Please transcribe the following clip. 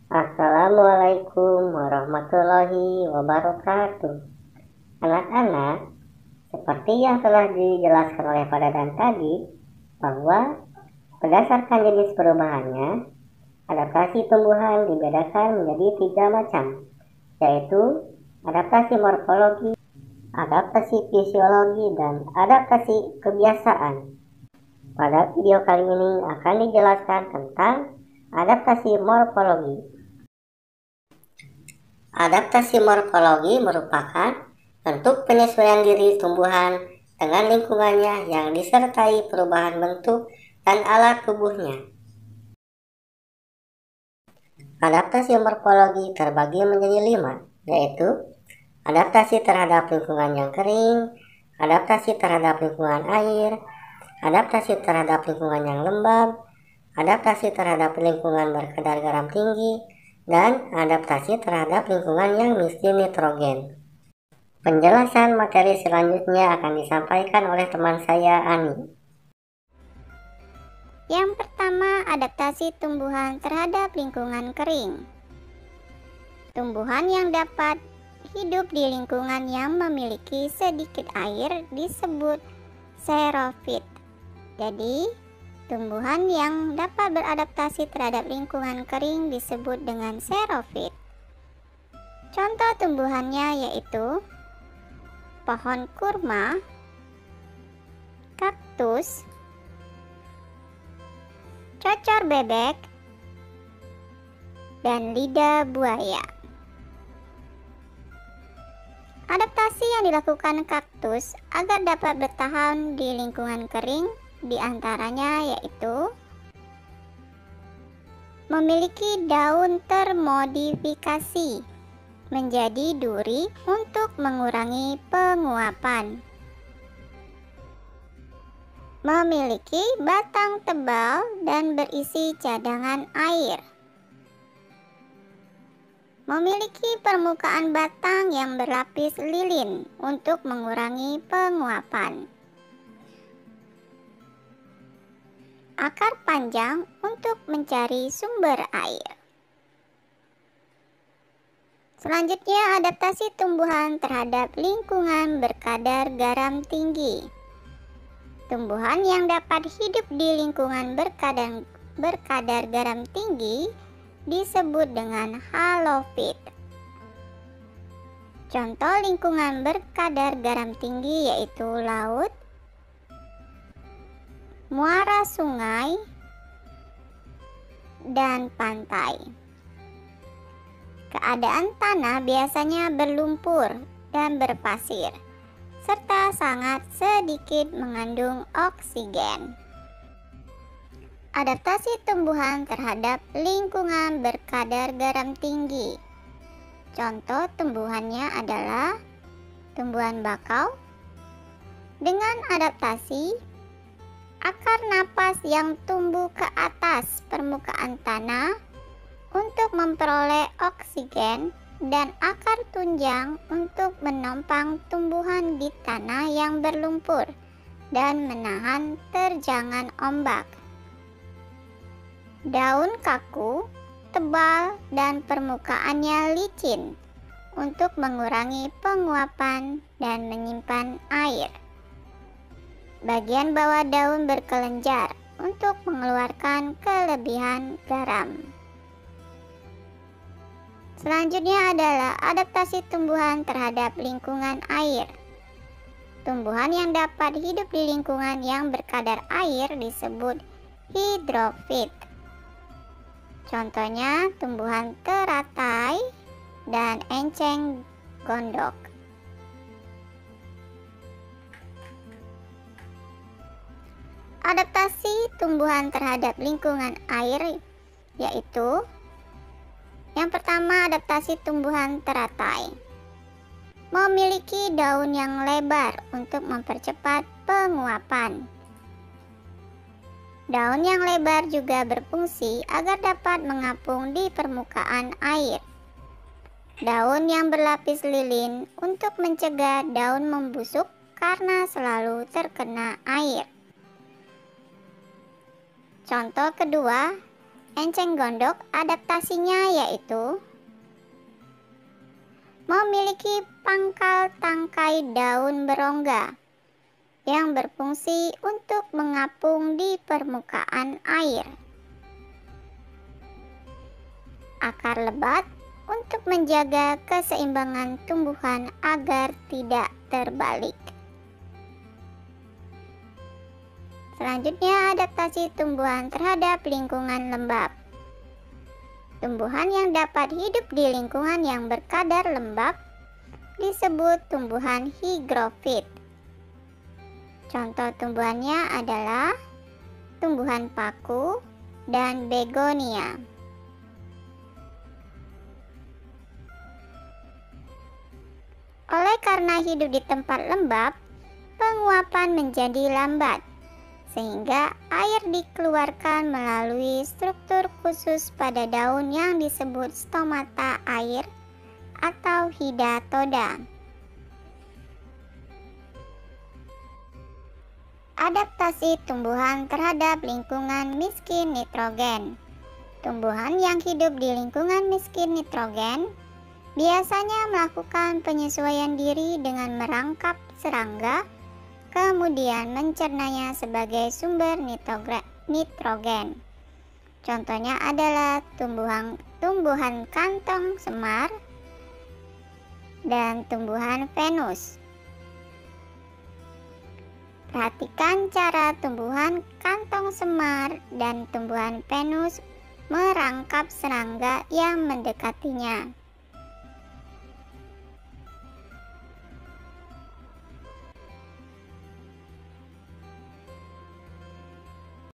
Assalamualaikum warahmatullahi wabarakatuh. Anak-anak, seperti yang telah dijelaskan oleh Pak Dadan tadi, bahwa berdasarkan jenis perubahannya, adaptasi tumbuhan dibedakan menjadi 3 macam, yaitu adaptasi morfologi, adaptasi fisiologi, dan adaptasi kebiasaan. Pada video kali ini akan dijelaskan tentang adaptasi morfologi. Adaptasi morfologi merupakan bentuk penyesuaian diri tumbuhan dengan lingkungannya yang disertai perubahan bentuk dan alat tubuhnya. Adaptasi morfologi terbagi menjadi 5, yaitu adaptasi terhadap lingkungan yang kering, adaptasi terhadap lingkungan air, adaptasi terhadap lingkungan yang lembab, adaptasi terhadap lingkungan berkadar garam tinggi, dan adaptasi terhadap lingkungan yang miskin nitrogen. Penjelasan materi selanjutnya akan disampaikan oleh teman saya, Ani. Yang pertama, adaptasi tumbuhan terhadap lingkungan kering. Tumbuhan yang dapat hidup di lingkungan yang memiliki sedikit air disebut xerofit. Jadi, tumbuhan yang dapat beradaptasi terhadap lingkungan kering disebut dengan xerofit. Contoh tumbuhannya yaitu pohon kurma, kaktus, cocor bebek, dan lidah buaya. Adaptasi yang dilakukan kaktus agar dapat bertahan di lingkungan kering diantaranya yaitu memiliki daun termodifikasi menjadi duri untuk mengurangi penguapan, memiliki batang tebal dan berisi cadangan air, memiliki permukaan batang yang berlapis lilin untuk mengurangi penguapan, akar panjang untuk mencari sumber air. Selanjutnya, adaptasi tumbuhan terhadap lingkungan berkadar garam tinggi. Tumbuhan yang dapat hidup di lingkungan berkadar garam tinggi disebut dengan halofit. Contoh lingkungan berkadar garam tinggi yaitu laut, muara sungai, dan pantai. Keadaan tanah biasanya berlumpur dan berpasir, serta sangat sedikit mengandung oksigen. Adaptasi tumbuhan terhadap lingkungan berkadar garam tinggi. Contoh tumbuhannya adalah tumbuhan bakau dengan adaptasi akar napas yang tumbuh ke atas permukaan tanah untuk memperoleh oksigen dan akar tunjang untuk menopang tumbuhan di tanah yang berlumpur dan menahan terjangan ombak. Daun kaku, tebal, dan permukaannya licin untuk mengurangi penguapan dan menyimpan air. Bagian bawah daun berkelenjar untuk mengeluarkan kelebihan garam. Selanjutnya adalah adaptasi tumbuhan terhadap lingkungan air. Tumbuhan yang dapat hidup di lingkungan yang berkadar air disebut hidrofit. Contohnya tumbuhan teratai dan enceng gondok. Adaptasi tumbuhan terhadap lingkungan air yaitu yang pertama, adaptasi tumbuhan teratai. Memiliki daun yang lebar untuk mempercepat penguapan. Daun yang lebar juga berfungsi agar dapat mengapung di permukaan air. Daun yang berlapis lilin untuk mencegah daun membusuk karena selalu terkena air. Contoh kedua, enceng gondok adaptasinya yaitu memiliki pangkal tangkai daun berongga yang berfungsi untuk mengapung di permukaan air. Akar lebat untuk menjaga keseimbangan tumbuhan agar tidak terbalik. Selanjutnya, adaptasi tumbuhan terhadap lingkungan lembab. Tumbuhan yang dapat hidup di lingkungan yang berkadar lembab disebut tumbuhan higrofit. Contoh tumbuhannya adalah tumbuhan paku dan begonia. Oleh karena hidup di tempat lembab, penguapan menjadi lambat, sehingga air dikeluarkan melalui struktur khusus pada daun yang disebut stomata air atau hidatoda. Adaptasi tumbuhan terhadap lingkungan miskin nitrogen. Tumbuhan yang hidup di lingkungan miskin nitrogen biasanya melakukan penyesuaian diri dengan merangkap serangga, kemudian mencernanya sebagai sumber nitrogen. Contohnya adalah tumbuhan kantong semar dan tumbuhan Venus. Perhatikan cara tumbuhan kantong semar dan tumbuhan Venus merangkap serangga yang mendekatinya.